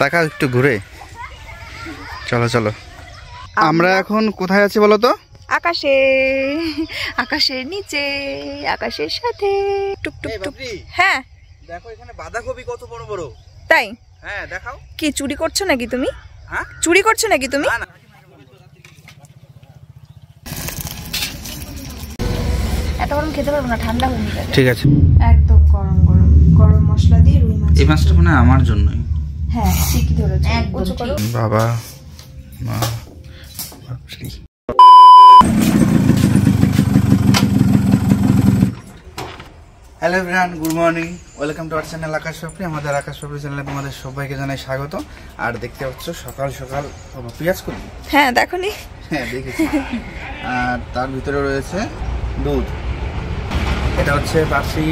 তাকাও একটু ঘুরে। চলো চলো, আমরা এখন কোথায় আছি বলো তো? আকাশে, আকাশের নিচে, আকাশের সাথে। টুক টুক টুক। হ্যাঁ দেখো এখানে বাঁধাকপি কত বড় বড়। তাই? হ্যাঁ দেখাও। কি চুরি করছো নাকি তুমি? হ্যাঁ চুরি করছো নাকি তুমি? না না, এত গরম খেতে পারবো না, ঠান্ডা হয়ে যাবে। ঠিক আছে। একদম গরম গরম গরম মশলা দিয়ে রুই মাছ। এই মাছটা মনে হয় আমার জন্যই। হ্যাঁ ঠিকই ধরেছো, উঁচু করো। বাবা মা বাপরে। Hello everyone, good morning, welcome to our channel Akash Papri. আমাদের আকাশ পাপড়ি চ্যানেলে তোমাদের সবাইকে জানাই স্বাগত। আর দেখতে পাচ্ছ সকাল সকাল পেঁয়াজ করি। হ্যাঁ দেখোনি? হ্যাঁ দেখেছি। আর তার ভিতরে রয়েছে দুধ। এটা হচ্ছে পাপড়ি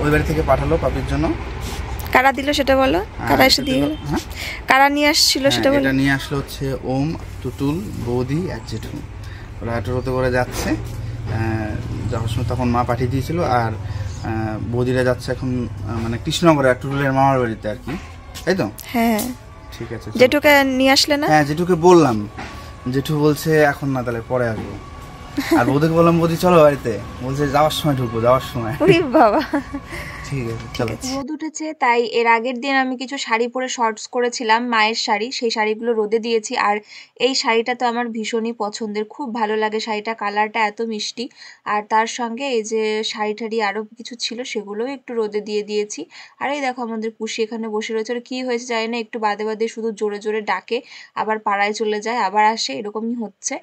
ওই বাড়ি থেকে পাঠালো পাপির জন্য। কারা দিল সেটা বলো, কারা এসে দিয়ে গেল? হ্যাঁ কারা নিয়ে আসছিল সেটা বলো। এটা নিয়ে আসলো হচ্ছে ওম, টুটুল, বৌদি আর জেঠু। ওরা টোটোতে করে যাচ্ছে, যাওয়ার সময় তখন মা পাঠিয়ে দিয়েছিল। আর বৌদিরা যাচ্ছে এখন মানে কৃষ্ণনগরে টুটুলের মামার বাড়িতে আর কি, তাই তো? হ্যাঁ ঠিক আছে। জেঠুকে নিয়ে আসলে না? হ্যাঁ জেঠুকে বললাম, জেঠু বলছে এখন না, তাহলে পরে আসবো। আর বৌদিকে বললাম বৌদি চলো বাড়িতে, বলছে যাওয়ার সময় ঢুকবো, যাওয়ার সময়। ওরে বাবা। ঠিক আছে চলো। রোদ উঠেছে, তাই এর আগের দিন আমি কিছু শাড়ি পরে শর্টস করেছিলাম, মায়ের শাড়ি। সেই শাড়িগুলো রোদে দিয়েছি। আর এই শাড়িটা তো আমার ভীষণই পছন্দের, খুব ভালো লাগে শাড়িটা, কালারটা এত মিষ্টি। আর তার সঙ্গে এই যে শাড়ি ঠাড়ি আরও কিছু ছিল সেগুলোও একটু রোদে দিয়ে দিয়েছি। আর এই দেখো আমাদের পুষি এখানে বসে রয়েছে। আর কী হয়েছে জানি না, একটু বাদে বাদে শুধু জোরে জোরে ডাকে, আবার পাড়ায় চলে যায়, আবার আসে, এরকমই হচ্ছে।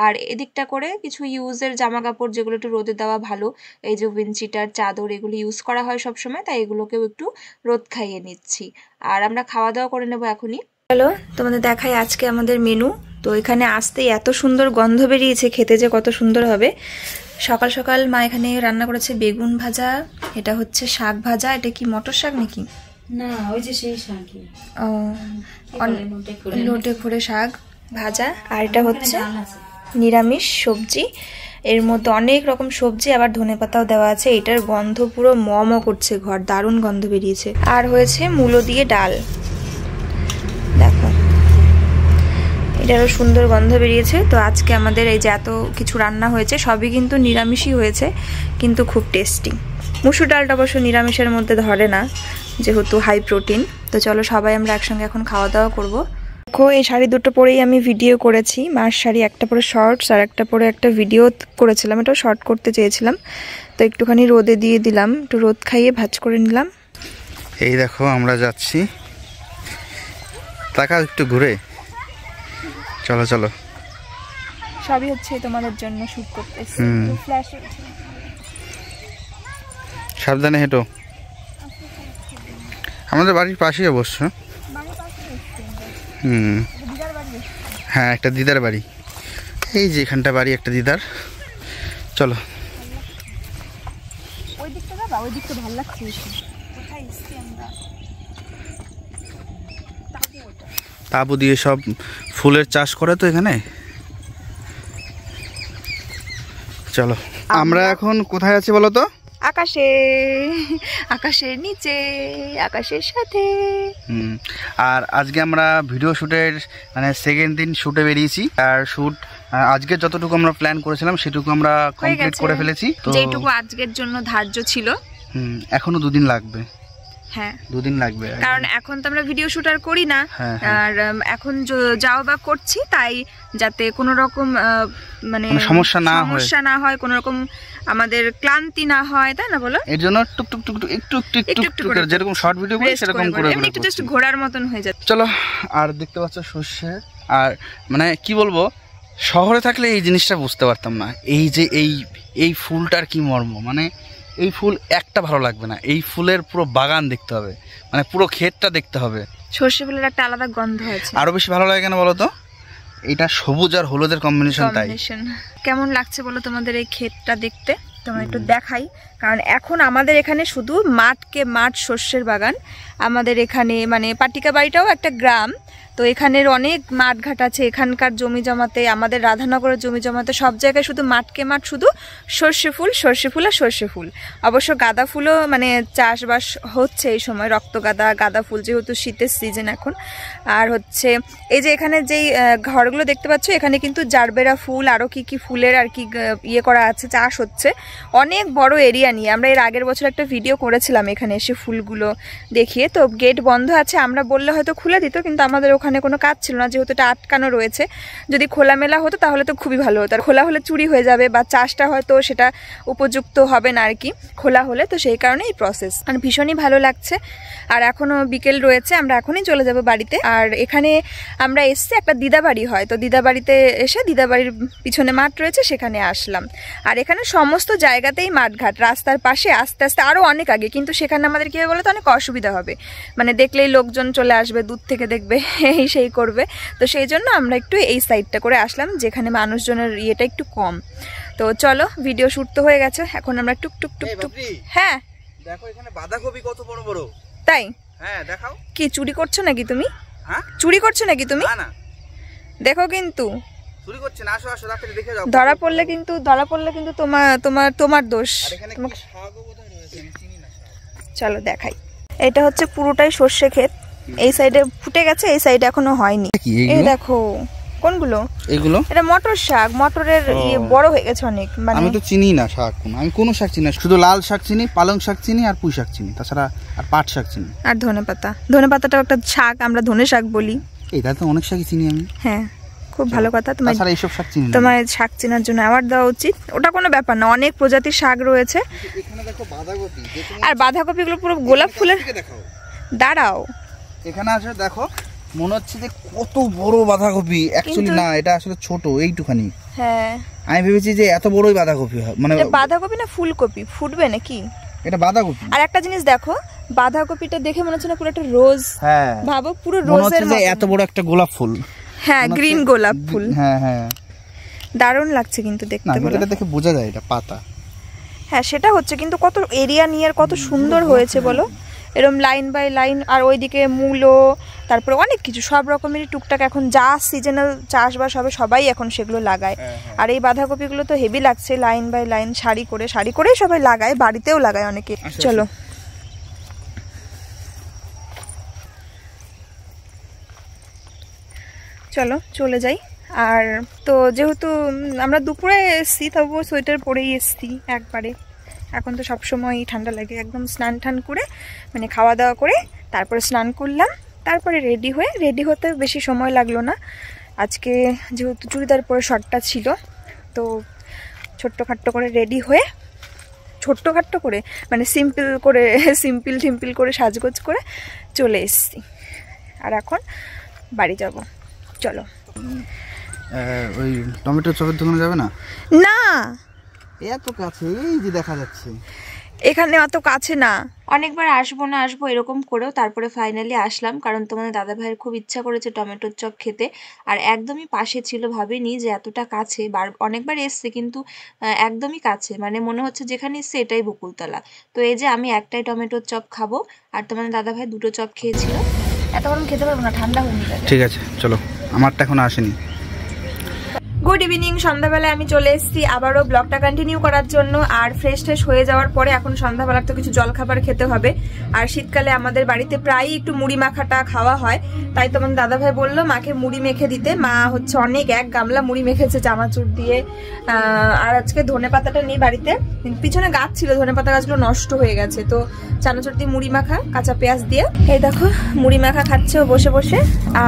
আর এদিকটা করে কিছু ইউজের জামা কাপড় যেগুলো একটু রোদে দেওয়া ভালো, এই যে উইন্ডশিটার, চাদর, এগুলো ইউজ করা হয় সব সময়, তাই এগুলোকেও একটু রোদ খাইয়ে নিচ্ছি। আর আমরা খাওয়া দাওয়া করে নেবো এখনই। হ্যালো, তোমাদের দেখাই আজকে আমাদের মেনু। তো এখানে আসতেই এত সুন্দর গন্ধ বেরিয়েছে, খেতে যে কত সুন্দর হবে। সকাল সকাল মা এখানে রান্না করেছে বেগুন ভাজা, এটা হচ্ছে শাক ভাজা। এটা কি মটর শাক নাকি? না, ওই যে সেই শাকই। ও, লোটে করে শাক ভাজা। আর এটা হচ্ছে নিরামিষ সবজি, এর মধ্যে অনেক রকম সবজি, আবার ধনেপাতাও দেওয়া আছে। এটার গন্ধ পুরো ম করছে ঘর, দারুণ গন্ধ বেরিয়েছে। আর হয়েছে মূলো দিয়ে ডাল, দেখো এটারও সুন্দর গন্ধ বেরিয়েছে। তো আজকে আমাদের এই যে এত কিছু রান্না হয়েছে সবই কিন্তু নিরামিষই হয়েছে, কিন্তু খুব টেস্টি। মুসুর ডালটা অবশ্য নিরামিষের মধ্যে ধরে না, যেহেতু হাই প্রোটিন। তো চলো সবাই আমরা একসঙ্গে এখন খাওয়া দাওয়া করবো। দেখো এই শাড়ি দুটো পরেই আমি ভিডিও করেছি, মার শাড়ি একটা পরে শর্টস আর একটা পরে একটা ভিডিও করেছিলাম, এটাও শর্ট করতে চেয়েছিলাম। তো একটুখানি রোদে দিয়ে দিলাম, একটু রোদ খাইয়ে ভাজ করে নিলাম। এই দেখো আমরা যাচ্ছি, তাকাও একটু ঘুরে। চলো চলো, সবই হচ্ছে তোমাদের জন্য শুট করতেছি। সাবধানে হেঁটো। আমাদের বাড়ির পাশেই অবশ্য। হ্যাঁ একটা দিদার বাড়ি, এই যে এখানটা বাড়ি একটা দিদার। চলো ওই দিকটা যাবা, ওই দিকটা ভালো লাগছে। কোথায় এসছি আমরা? তাবু দিয়ে সব ফুলের চাষ করে তো এখানে। চলো আমরা এখন কোথায় আছি বলো তো? আকাশে, আকাশের নিচে, আকাশের সাথে। আর আজকে আমরা ভিডিও শুটের মানে সেকেন্ড দিন শুটে বেরিয়েছি। আর শুট আজকে যতটুকু আমরা প্ল্যান করেছিলাম সেটুকু আমরা কমপ্লিট করে ফেলেছি। তো যেটুকু আজকের জন্য ধার্য ছিল, এখনো 2 দিন লাগবে। হ্যাঁ 2 দিন লাগবে, কারণ এখন তো আমরা ভিডিও শুট আর করি না। আর এখন যাও বা করছি, তাই যাতে কোনো রকম মানে সমস্যা না হয়, কোনো রকম আমাদের ক্লান্তি না হয়, তাই না বলো? এর জন্য টুক টুক টুক একটু একটু যেরকম শর্ট ভিডিও করি সেরকম করে একটু জাস্ট ঘোরার মতন হয়ে যায়। চলো। আর দেখতে পাচ্ছ সর্ষে। আর মানে কি বলবো, শহরে থাকলে এই জিনিসটা বুঝতে পারতাম না, এই যে এই ফুলটার কি মর্ম। মানে এই ফুল একটা ভালো লাগবে না, এই ফুলের পুরো বাগান দেখতে হবে, মানে পুরো ক্ষেতটা দেখতে হবে। সর্ষে ফুলের একটা আলাদা গন্ধ আছে। আরো বেশি ভালো লাগে কেন বলো তো? এটা সবুজ আর হলুদের কম্বিনেশন। তাই কেমন লাগছে বলো তোমাদের এই ক্ষেতটা দেখতে? তোমরা একটু দেখাই, কারণ এখন আমাদের এখানে শুধু মাঠ সর্ষের বাগান। আমাদের এখানে মানে পাটিকা বাড়িটাও একটা গ্রাম, তো এখানের অনেক মাঠঘাট আছে, এখানকার জমি জমাতে, আমাদের রাধানগরের জমি জমাতে সব জায়গায় শুধু মাঠকে মাঠ, শুধু সর্ষে ফুল আর সর্ষে ফুল। অবশ্য গাঁদা ফুলও মানে চাষবাস হচ্ছে এই সময়, গাঁদা ফুল, যেহেতু শীতের সিজন এখন। আর হচ্ছে এই যে এখানে যেই ঘরগুলো দেখতে পাচ্ছ, এখানে কিন্তু জারবেরা ফুল, আরও কি ফুলের আর কি ইয়ে করা আছে, চাষ হচ্ছে অনেক বড় এরিয়া নিয়ে। আমরা এর আগের বছর একটা ভিডিও করেছিলাম এখানে এসে ফুলগুলো দেখিয়ে। তো গেট বন্ধ আছে, আমরা বললে হয়তো খুলে দিত, কিন্তু আমাদের ওখানে কোনো কাজ ছিল না, যেহেতু এটা আটকানো রয়েছে। যদি খোলামেলা হতো তাহলে তো খুবই ভালো হতো, আর খোলা হলে চুরি হয়ে যাবে বা চাষটা হয়তো সেটা উপযুক্ত হবে না আর কি খোলা হলে। তো সেই কারণে এই প্রসেস, আর ভীষণই ভালো লাগছে। আর এখনও বিকেল রয়েছে, আমরা এখনই চলে যাব বাড়িতে। আর এখানে আমরা এসছি একটা দিদাবাড়ি হয়, তো দিদাবাড়িতে এসে দিদাবাড়ির পিছনে মাঠ রয়েছে সেখানে আসলাম। আর এখানে সমস্ত জায়গাতেই মাঠঘাট, রাস্তার পাশে আস্তে আস্তে আরও অনেক আগে, কিন্তু সেখানে আমাদের কী হবে বলে তো অনেক অসুবিধা হবে, মানে দেখলেই লোকজন চলে আসবে, দূর থেকে দেখবে, এই সেই করবে। তো সেই জন্য আমরা একটু এই সাইডটা করে আসলাম, যেখানে মানুষজনের ইয়েটা একটু কম। তো চলো, ভিডিও শ্যুট তো হয়ে গেছে, এখন আমরা টুক। হ্যাঁ দেখো এখানে বাঁধাকপি কত বড় বড়। তাই? হ্যাঁ দেখাও। কি চুরি করছো নাকি তুমি? হ্যাঁ চুরি করছো নাকি তুমি? না দেখো কিন্তু চুরি করছে না, আসো ডাক্তার দেখে যাও। ধরা পড়লে কিন্তু তোমার দোষ। চলো দেখাই। এটা হচ্ছে পুরোটাই সর্ষে ক্ষেত, এই সাইডে ফুটে গেছে, এই সাইডে এখনো হয়নি। এই দেখো কোনগুলো এগুলো, এটা মটর শাক, মটরের বড় হয়ে গেছে অনেক। মানে আমি তো চিনি না শাক, আমি কোনো শাক চিনি না, শুধু লাল শাক চিনি, পালং শাক চিনি আর পুঁই শাক চিনি, তাছাড়া আর পাট শাক চিনি। আর ধনেপাতাটাও একটা শাক, আমরা ধনে শাক বলি। এটা তো অনেক শাকই চিনি আমি। হ্যাঁ, খুব ভালো কথা। তাছাড়া এইসব শাক চিনি না। তোমার শাক চেনার জন্য অ্যাওয়ার্ড দেওয়া উচিত, ওটা কোনো ব্যাপার না, অনেক প্রজাতির শাক রয়েছে। এখানে দেখো বাঁধাকপি, আর বাঁধাকপিগুলো পুরো গোলাপ ফুলের। দাঁড়াও, এখানে আসে দেখো, মনে হচ্ছে যে কত বড় বাঁধাকপি, অ্যাকচুয়ালি না, এটা আসলে ছোট এইটুখানি। হ্যাঁ, আমি ভেবেছি যে এত বড়ই বাঁধাকপি হয়, মানে বাঁধাকপি না ফুলকপি, ফুটবে নাকি? এটা বাঁধাকপি। আর একটা জিনিস দেখো, বাঁধাকপিটা দেখে মনে হচ্ছে না পুরো একটা রোজ। হ্যাঁ, ভাবো পুরো রোজের মতো, এত বড় একটা গোলাপ ফুল। হ্যাঁ, গ্রিন গোলাপ ফুল। হ্যাঁ, দারুণ লাগছে কিন্তু দেখতে। এটা দেখে বোঝা যায় এটা পাতা। হ্যাঁ, সেটা হচ্ছে, কিন্তু কত এরিয়া নিয়ে কত সুন্দর হয়েছে বলো, এরকম লাইন বাই লাইন। আর ওইদিকে মূলো, তারপরে অনেক কিছু, সব রকমেরই টুকটাক এখন যা সিজনাল চাষবাস হবে সবাই এখন সেগুলো লাগায়। আর এই বাঁধাকপিগুলো তো হেভি লাগছে, লাইন বাই লাইন, সারি করে সবাই লাগায়, বাড়িতেও লাগায় অনেকে। চলো চলে যাই। আর তো যেহেতু আমরা দুপুরে এসছি, তবুও সোয়েটার পরেই এসছি একবারে। এখন তো সবসময় ঠান্ডা লাগে, একদম স্নান করে, মানে খাওয়া দাওয়া করে তারপরে স্নান করলাম, তারপরে রেডি হতে বেশি সময় লাগলো না। আজকে যেহেতু চুড়িদার পরে শর্টটা ছিল, তো ছোট্টখাট্টো করে রেডি হয়ে, ছোট্টখাট্টো করে মানে সিম্পল করে সাজগোজ করে চলে এসছি। আর এখন বাড়ি যাব। চলো। ওই টমেটো চপের দোকানে যাবে না? না, এত কাছে, এই যে দেখা যাচ্ছে, এখানে অত কাছে না। অনেকবার আসবো এরকম করেও তারপরে ফাইনালি আসলাম, কারণ তোমাদের দাদা ভাইয়ের খুব ইচ্ছা করেছে টমেটোর চপ খেতে। আর একদমই পাশে ছিল, ভাবিনি যে এতটা কাছে। অনেকবার এসছে কিন্তু একদমই কাছে, মানে মনে হচ্ছে যেখানে এসছে এটাই বকুলতলা। তো এই যে আমি একটাই টমেটোর চপ খাবো, আর তোমাদের দাদা ভাই দুটো চপ খেয়েছিল। এত গরম খেতে পারবো না, ঠান্ডা হয়ে যাবে। ঠিক আছে চলো, আমারটা এখনো আসেনি। গুড ইভিনিং, সন্ধ্যাবেলায় আমি চলে এসেছি আবারও ব্লগটা কন্টিনিউ করার জন্য। আর ফ্রেশ হয়ে যাওয়ার পরে এখন সন্ধ্যাবেলার তো কিছু জলখাবার খেতে হবে। আর শীতকালে আমাদের বাড়িতে প্রায়ই একটু মুড়ি মাখাটা খাওয়া হয়, তাই তোমার দাদাভাই বললো মাকে মুড়ি মেখে দিতে। মা হচ্ছে অনেক এক গামলা মুড়ি মেখেছে চানাচুর দিয়ে। আর আজকে ধনে পাতাটা নেই বাড়িতে, পিছনে গাছ ছিল, ধনে পাতা গাছগুলো নষ্ট হয়ে গেছে, তো চানাচুর দিয়ে মুড়ি মাখা, কাঁচা পেঁয়াজ দিয়ে। এই দেখো মুড়ি মাখা খাচ্ছে ও বসে বসে।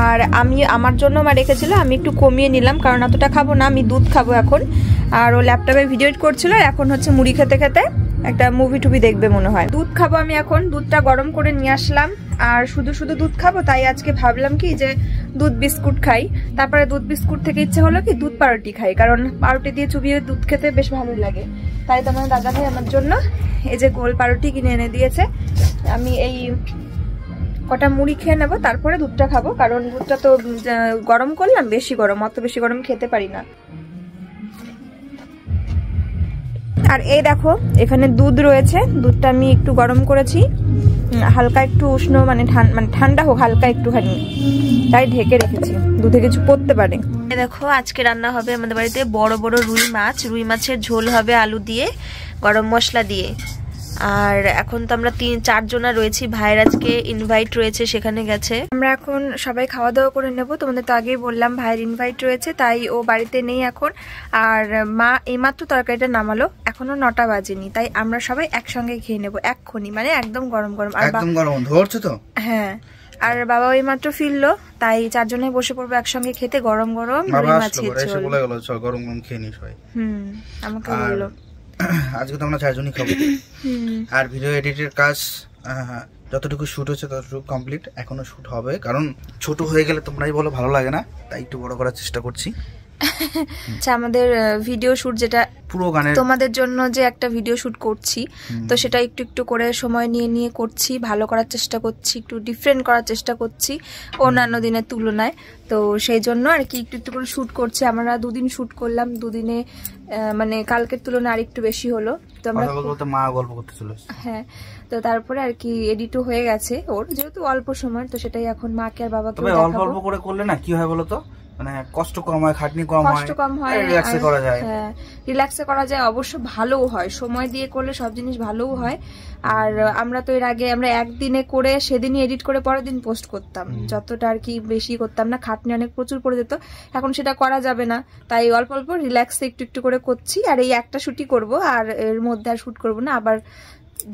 আর আমি আমার জন্য মা রেখেছিল, আমি একটু কমিয়ে নিলাম, কারণ এতটা খাবো না, আমি দুধ খাবো এখন। আর ও ল্যাপটপে ভিডিও এডিট করছিল, এখন হচ্ছে মুড়ি খেতে খেতে একটা মুভি টুভি দেখবে মনে হয়। দুধ খাবো আমি এখন, দুধটা গরম করে নিয়ে আসলাম। আর শুধু দুধ খাবো, তাই আজকে ভাবলাম কি যে দুধ বিস্কুট খাই। তারপরে দুধ বিস্কুট থেকে ইচ্ছে হলো কি দুধ পাউরুটি খাই, কারণ পাউরুটি দিয়ে চুবিয়ে দুধ খেতে বেশ ভালোই লাগে। তাই তোমার দাদা ভাই আমার জন্য এই যে গোল পাউরুটি কিনে এনে দিয়েছে। আমি এই কটা মুড়ি খেয়ে নেবো, তারপরে দুধটা খাবো, কারণ দুধটা তো গরম করলাম, বেশি গরম, অত বেশি গরম খেতে পারি না। আর এই দেখো এখানে দুধ রয়েছে, দুধটা আমি একটু গরম করেছি, হালকা একটু উষ্ণ মানে ঠান্ডা হোক হালকা একটুখানি, তাই ঢেকে রেখেছি, দুধে কিছু পড়তে পারে। দেখো আজকে রান্না হবে আমাদের বাড়িতে বড় বড় রুই মাছের ঝোল হবে আলু দিয়ে, গরম মশলা দিয়ে। আর এখন তো আমরা 3-4 জনা রয়েছি, ভাইয়ের আজকে ইনভাইট রয়েছে, সেখানে গেছে। আমরা এখন সবাই খাওয়া দাওয়া করে নেব। তোমাদের তো আগেই বললাম ভাইয়ের ইনভাইট রয়েছে, তাই ও বাড়িতে নেই এখন। আর মা এইমাত্র তরকারিটা নামালো, এখনো 9টা বাজেনি, তাই আমরা সবাই একসঙ্গে খেয়ে নেবো এক্ষুনি, মানে একদম গরম গরম। আর একদম গরম ধরছে তো। হ্যাঁ, আর বাবা ওই মাত্র ফিরলো, তাই 4 জনে বসে পড়বো একসঙ্গে খেতে, গরম গরম রুই মাছের ঝোল। বলে গেল চল গরম গরম খেয়ে নিস ভাই। আমাকে বললো আজকে তো আমরা 4 জনই খাবো। আর ভিডিও এডিটের কাজ যতটুকু শুট হচ্ছে ততটুকু কমপ্লিট, এখনো শুট হবে, কারণ ছোট হয়ে গেলে তোমরাই বলো ভালো লাগে না, তাই একটু বড় করার চেষ্টা করছি। আচ্ছা, আমাদের ভিডিও শুট যেটা পুরো গানের তোমাদের জন্য যে একটা ভিডিও শুট করছি, তো সেটা একটু একটু করে সময় নিয়ে নিয়ে করছি, ভালো করার চেষ্টা করছি, একটু ডিফারেন্ট করার চেষ্টা করছি অন্যান্য দিনের তুলনায়। তো সেই জন্য আর কি একটু একটু করে শুট করছি। আমরা 2 দিন শুট করলাম, 2 দিনে মানে কালকের তুলনায় আরেকটু বেশি হলো। তো আমরা মা গল্প করতে চলে এসেছি। হ্যাঁ, তো তারপরে আর কি এডিটও হয়ে গেছে ওর, যেহেতু অল্প সময়, তো সেটাই এখন মাকে আর বাবাকে দেখাবো। অল্প অল্প করে করলে না কি হয় বলো তো, মানে কষ্ট কম হয়, খাটনি কম হয়, রিল্যাক্সে করা যায়। হ্যাঁ, রিল্যাক্সে করা যায়, অবশ্য ভালোও হয়, সময় দিয়ে করলে সব জিনিস ভালোও হয়। আর আমরা তো এর আগে আমরা একদিনে করে সেদিনই এডিট করে পরের দিন পোস্ট করতাম, যতটা আর কি বেশি করতাম না, খাটনি অনেক প্রচুর পড়ে যেত। এখন সেটা করা যাবে না, তাই অল্প অল্প রিল্যাক্সে একটু একটু করে করছি। আর এই একটা শুটই করব, আর এর মধ্যে আর শুট করবো না, আবার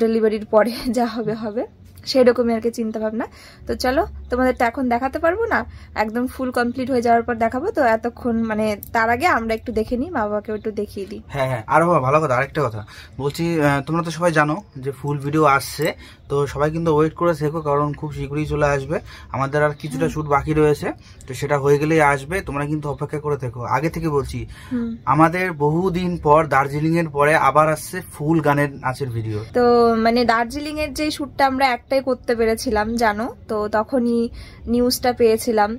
ডেলিভারির পরে যা হবে হবে, সেরকমই আর কি চিন্তা ভাবনা। তো চলো, তোমাদের তো এখন দেখাতে পারবো না, একদম ফুল কমপ্লিট হয়ে যাওয়ার পর দেখাবো। তো এতক্ষণ মানে তার আগে আমরা একটু দেখে নিই, মা বাবাকে একটু দেখিয়ে দিই। হ্যাঁ হ্যাঁ, আরো ভালো কথা, আরেকটা কথা বলছি, তোমরা তো সবাই জানো যে ফুল ভিডিও আসছে, তো সবাই কিন্তু ওয়েট করে থেকো, কারণ খুব শীঘ্রই চলে আসবে। আমাদের আর কিছুটা শুট বাকি রয়েছে, তো সেটা হয়ে গেলেই আসবে, তোমরা কিন্তু অপেক্ষা করে থেকো। আগে থেকে বলছি, আমাদের বহুদিন পর দার্জিলিং এর পরে আবার আসছে ফুল গানের নাচের ভিডিও। তো মানে দার্জিলিং এর যে শুটটা আমরা একটাই করতে পেরেছিলাম জানো, তো তখনই নিউজটা পেয়েছিলাম।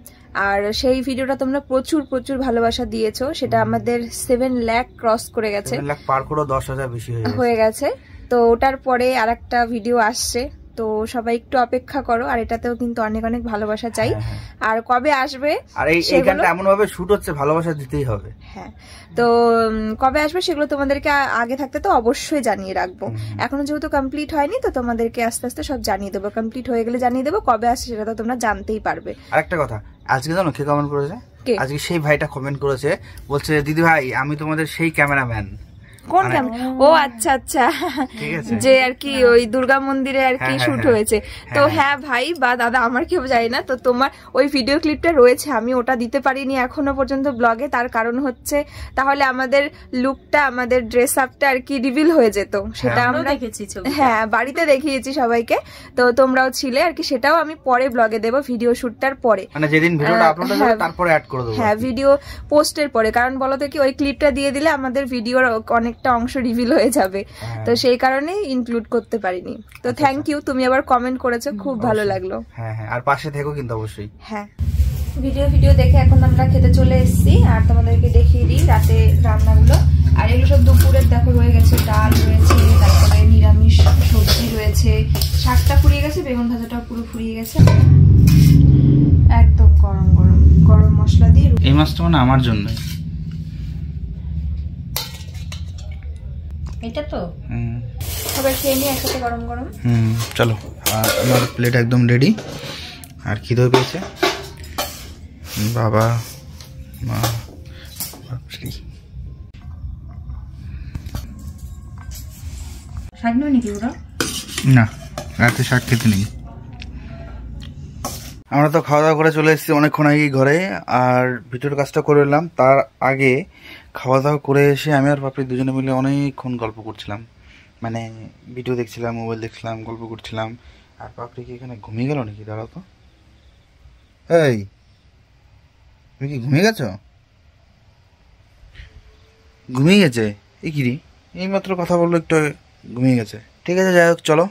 আর সেই ভিডিওটা তোমরা প্রচুর প্রচুর ভালোবাসা দিয়েছো, সেটা আমাদের 7 লাখ ক্রস করে গেছে, 7 লাখ পার করে 10,000 বেশি হয়ে গেছে। তো ওটার পরে আরেকটা ভিডিও আসছে, তো সবাই একটু অপেক্ষা করো। আর এটাতেও কিন্তু অনেক অনেক ভালোবাসা চাই। আর কবে আসবে, আর এই গানটা এমন ভাবে শুট হচ্ছে, ভালোবাসা দিতেই হবে। হ্যাঁ, তো কবে আসবে সেগুলো তোমাদেরকে আগে থাকতে তো অবশ্যই জানিয়ে রাখবো। এখনো যেহেতু কমপ্লিট হয়নি, তো তোমাদেরকে আস্তে আস্তে সব জানিয়ে দেবো, কমপ্লিট হয়ে গেলে জানিয়ে দেবো। কবে আসছে সেটা তো তোমরা জানতেই পারবে। আরেকটা কথা, আজকে জানো কে কমেন্ট করেছে? আজকে সেই ভাইটা কমেন্ট করেছে, বলছে দিদি ভাই আমি তোমাদের সেই ক্যামেরাম্যান। কোন ক্যামেরা? ও আচ্ছা আচ্ছা, যে আর কি ওই দুর্গা মন্দিরে আর কি শুট হয়েছে। তো হ্যাঁ ভাই বা দাদা, আমার কেউ জানি না, তো তোমার ওই ভিডিও ক্লিপটা রয়েছে, আমি ওটা দিতে পারিনি এখনো পর্যন্ত ব্লগে। তার কারণ হচ্ছে তাহলে আমাদের লুকটা, আমাদের ড্রেস আপটা আর কি রিভিল হয়ে যেত, সেটা আমরা দেখেছি, হ্যাঁ বাড়িতে দেখিয়েছি সবাইকে, তো তোমরাও ছিলে আর কি। সেটাও আমি পরে ব্লগে দেবো, ভিডিও শুটটার পরে, মানে যেদিন ভিডিওটা আপলোড হবে তারপরে অ্যাড করে দেব। হ্যাঁ, ভিডিও পোস্টের পরে, কারণ বলো তো কি ওই ক্লিপটা দিয়ে দিলে আমাদের ভিডিওর অনেকটা অংশ রিভিল হয়ে যাবে, তো সেই কারণে ইনক্লুড করতে পারিনি। তো থ্যাংক ইউ, তুমি আবার কমেন্ট করেছো, খুব ভালো লাগলো। হ্যাঁ হ্যাঁ, আর পাশে থেকো কিন্তু অবশ্যই। হ্যাঁ, ভিডিও দেখে এখন আমরা খেতে চলে এসেছি, আর তোমাদেরকে দেখিয়ে দিই রাতে রান্নাগুলো। আর এগুলো সব দুপুরের দেখো রয়ে গেছে, ডাল রয়েছে, তারপরে নিরামিষ সবজি রয়েছে, শাকটা ফুরিয়ে গেছে, বেগুন ভাজাটাও পুরো ফুরিয়ে গেছে, একদম গরম গরম গরম মশলা দিয়ে। এই মাছটা মানে আমার জন্য, এটা তো সবাই খেয়ে নিয়ে একসাথে গরম গরম। চলো, আর আমার প্লেট একদম রেডি। আর খিদেও পেয়েছে, বাবা মা শাক নয় নাকি ওরা? না, রাতে শাক খেতে নেই। আমরা তো খাওয়া দাওয়া করে চলে এসেছি অনেকক্ষণ আগেই ঘরে, আর ভিডিওর কাজটা করে এলাম। তার আগে খাওয়া দাওয়া করে এসে আমি আর পাপড়ি দুজনে মিলে অনেকক্ষণ গল্প করছিলাম, মানে ভিডিও দেখছিলাম, মোবাইল দেখছিলাম, গল্প করছিলাম। আর পাপড়ি কি এখানে ঘুমিয়ে গেল নাকি? দাঁড়াও তো, এই তুমি কি ঘুমিয়ে গেছো? ঘুমিয়ে গেছে? এই কি রে, এইমাত্র কথা বললো, একটু ঘুমিয়ে গেছে। ঠিক আছে, যাই হোক, চলো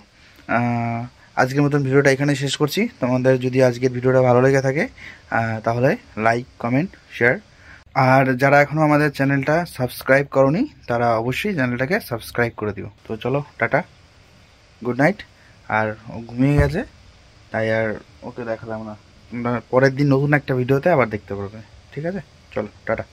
আজকের মতন ভিডিওটা এখানে শেষ করছি। তোমাদের যদি আজকের ভিডিওটা ভালো লেগে থাকে তাহলে লাইক, কমেন্ট, শেয়ার। আর যারা এখনও আমাদের চ্যানেলটা সাবস্ক্রাইব করোনি তারা অবশ্যই চ্যানেলটাকে সাবস্ক্রাইব করে দিও। তো চলো, টাটা, গুড নাইট। আর ও ঘুমিয়ে গেছে, তাই আর ওকে দেখালাম না। পরের দিন নতুন একটা ভিডিওতে আবার দেখতে পারবে। ঠিক আছে, চলো টাটা।